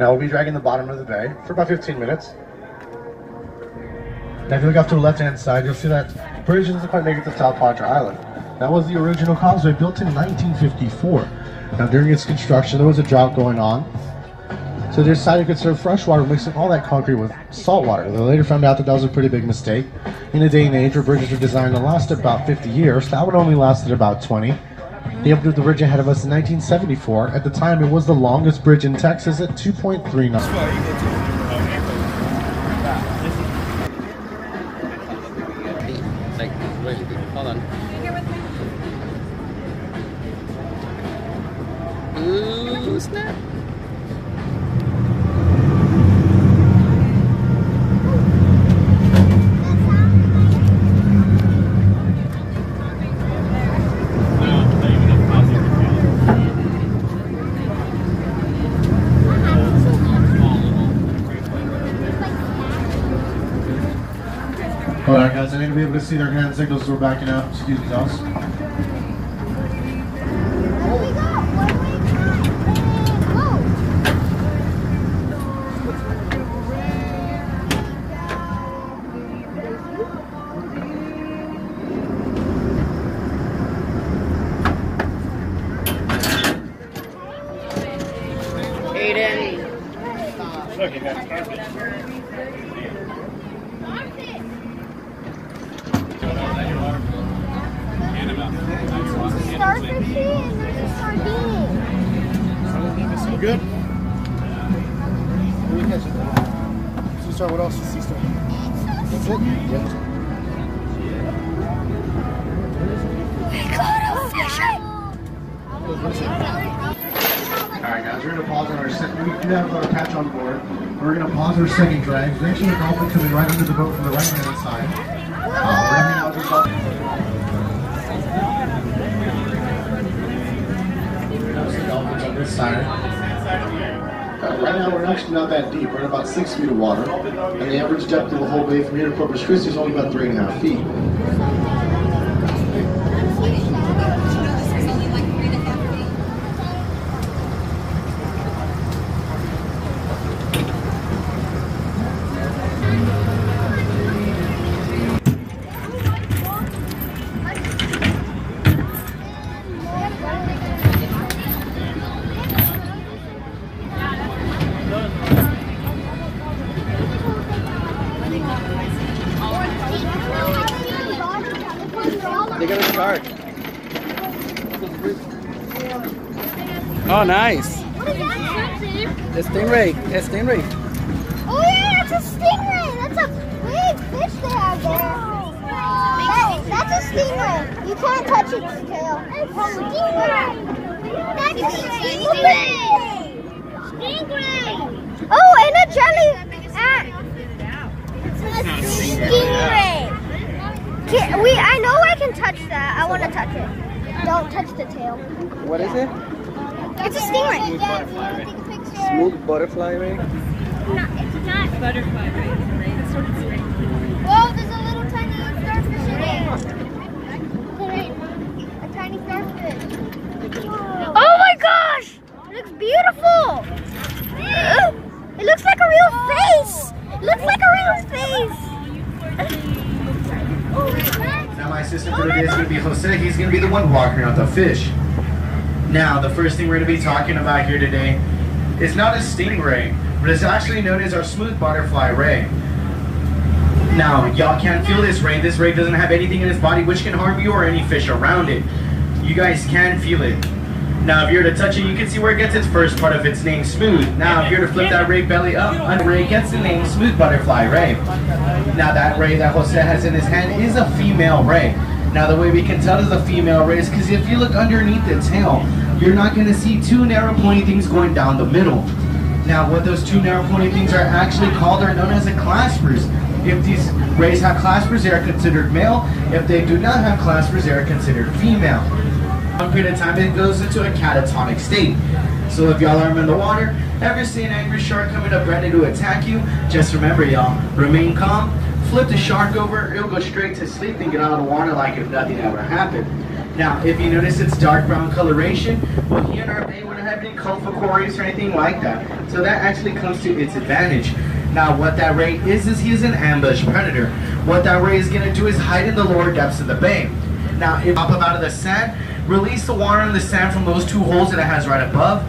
Now we'll be dragging the bottom of the bay for about 15 minutes. Now if you look off to the left-hand side, you'll see that bridge doesn't quite make it to South Padre Island. That was the original causeway built in 1954. Now during its construction, there was a drought going on, so they decided to conserve fresh water, mixing all that concrete with salt water. They later found out that that was a pretty big mistake. In a day and age where bridges were designed to last about 50 years, that one only lasted about 20. They opened the bridge ahead of us in 1974. At the time, it was the longest bridge in Texas at 2.39. Hold on. Ooh, snap. Alright guys, I need to be able to see their hand signals as we're backing up. Excuse me, guys. Look, you got starfish. Starfish and there's a sardine. So good? Where are you catching that? Sea star, what else is sea star? That's it? Yeah. We got a fish! Alright guys, we're going to pause on our second, we do have our catch on board. We're going to pause our second drag. We're actually a dolphin coming right under the boat from the right hand side. We're going to hang out with the dolphin. There's the dolphins on this side. Right now we're actually not that deep. We're at about 6 feet of water. And the average depth of the whole bay from here to Corpus Christi is only about 3.5 feet. They're gonna start. Oh, nice. What is that? A stingray. A stingray. Oh yeah, that's a stingray. That's a big fish they have there. That's a stingray. You can't touch its tail. Stingray. That's a stingray. Stingray. Oh, and a jelly. It's a stingray. I know I can touch that. I want to touch it. Don't touch the tail. What is it? It's a stingray. Smooth butterfly ray. No, it's not butterfly ray. It's sort of strange. Whoa, there's a little tiny starfish in there. A tiny starfish. Oh my gosh! It looks beautiful. It looks like a real face. It looks like a real face. Now my assistant for today is going to be Jose. He's going to be the one walking out the fish. Now the first thing we're going to be talking about here today is not a stingray, but it's actually known as our smooth butterfly ray. Now y'all can't feel this ray. This ray doesn't have anything in its body which can harm you or any fish around it. You guys can feel it. Now if you're to touch it, you can see where it gets its first part of its name, smooth. Now if you're to flip that ray belly up, the ray gets the name smooth butterfly ray. Now that ray that Jose has in his hand is a female ray. Now the way we can tell is a female ray is because if you look underneath the tail, you're not going to see two narrow pointy things going down the middle. Now what those two narrow pointy things are actually called are known as the claspers. If these rays have claspers, they are considered male. If they do not have claspers, they are considered female. For a period of time, it goes into a catatonic state. So if y'all are in the water, ever see an angry shark coming up ready to attack you, just remember y'all, remain calm, flip the shark over, it'll go straight to sleep and get out of the water like if nothing ever happened. Now, if you notice its dark brown coloration, well, here in our bay, we're going to have any colorful quarries or anything like that. So that actually comes to its advantage. Now what that ray is he is an ambush predator. What that ray is going to do is hide in the lower depths of the bay. Now it pop up out of the sand, release the water and the sand from those 2 holes that it has right above,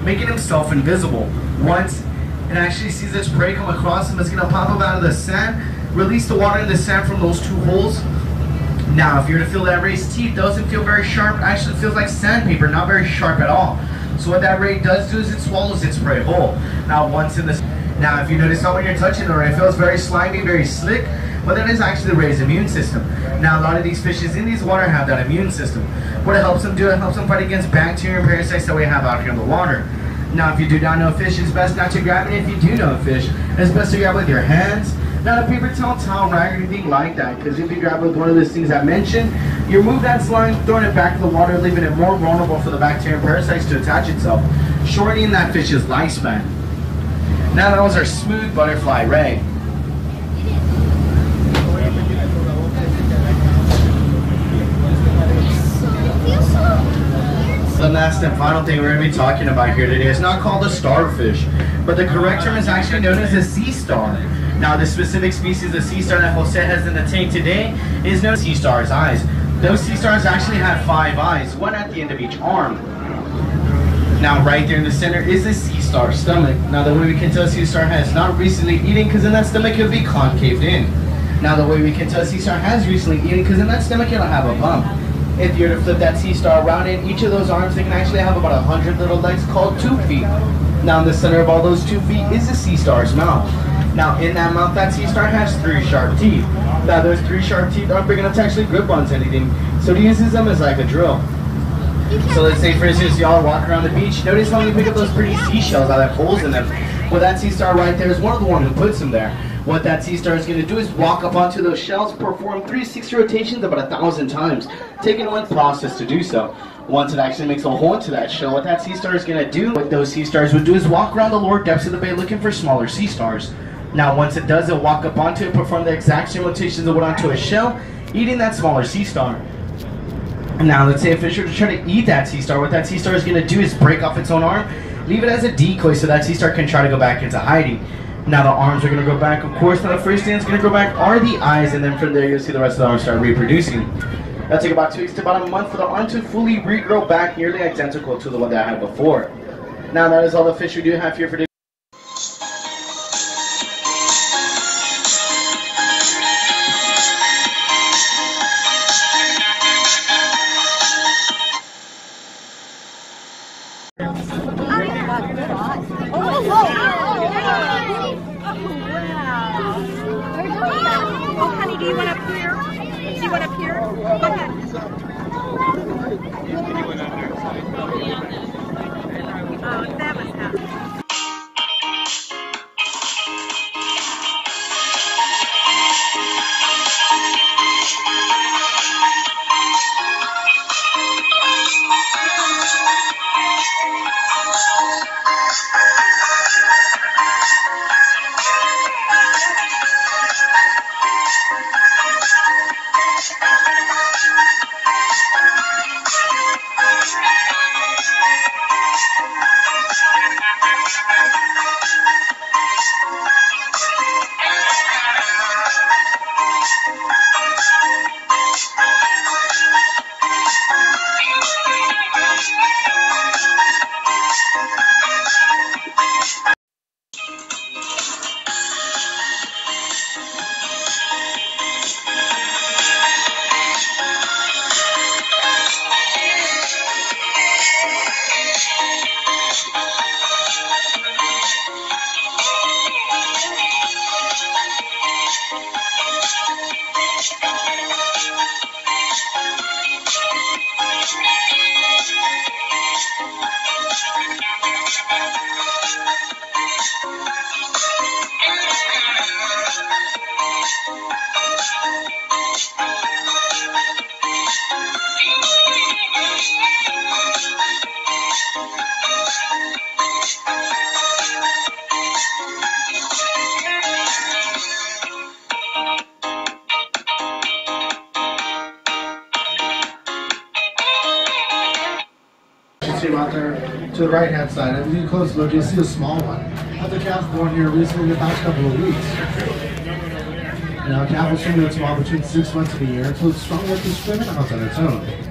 making himself invisible. Once it actually sees its prey come across him, it's going to pop up out of the sand, release the water and the sand from those 2 holes. Now if you're to feel that ray's teeth, doesn't feel very sharp, actually feels like sandpaper, not very sharp at all. So what that ray does do is it swallows its prey whole. Now if you notice how when you're touching the ray, it feels very slimy, very slick, but that is actually the ray's immune system. Now a lot of these fishes in these water have that immune system. What it helps them do, it helps them fight against bacteria and parasites that we have out here in the water. Now if you do not know a fish, it's best not to grab it. If you do know a fish, it's best to grab it with your hands, not a paper towel, rag, or anything like that, because if you grab it with one of those things I mentioned, you remove that slime, throwing it back to the water, leaving it more vulnerable for the bacteria and parasites to attach itself, shortening that fish's lifespan. Now that was our smooth butterfly ray. The last and final thing we're going to be talking about here today is not called a starfish, but the correct term is actually known as a sea star. Now the specific species of sea star that Jose has in the tank today is known as sea star's eyes. Those sea stars actually have 5 eyes, 1 at the end of each arm. Now right there in the center is the sea star stomach. Now the way we can tell a sea star has not recently eaten, because in that stomach it'll be concaved in. Now the way we can tell a sea star has recently eaten, because in that stomach it'll have a bump. If you were to flip that sea star around in each of those arms, they can actually have about 100 little legs called tube feet. Now in the center of all those 2 feet is the sea star's mouth. Now in that mouth, that sea star has 3 sharp teeth. Now those 3 sharp teeth aren't big enough to actually grip onto anything, so it uses them as like a drill. So let's say for instance y'all are walking around the beach, notice how you pick up those pretty seashells that have holes in them. Well, that sea star right there is one of the one who puts them there. What that sea star is going to do is walk up onto those shells, perform 360 rotations about 1,000 times, taking 1 process to do so. Once it actually makes a hole into that shell, what that sea star is going to do, what those sea stars would do is walk around the lower depths of the bay looking for smaller sea stars. Now once it does, it'll walk up onto it, perform the exact same rotations it would onto a shell, eating that smaller sea star. Now let's say a fish were to try to eat that sea star, what that sea star is going to do is break off its own arm, leave it as a decoy so that sea star can try to go back into hiding. Now the arms are going to go back, of course. Now the first thing that's going to go back are the eyes, and then from there you'll see the rest of the arms start reproducing. That'll take about 2 weeks to about a month for the arm to fully regrow back, nearly identical to the one that I had before. Now that is all the fish we do have here for today. Oh, honey, do you want up here? Do you want up here? Go ahead. Oh, that was happy. especially out there to the right-hand side. If you close look, you'll see a small one. I have the calf born here recently in the past couple of weeks. Now, a calf will swim in small between 6 months and a year until it's strong enough to swim out on its own.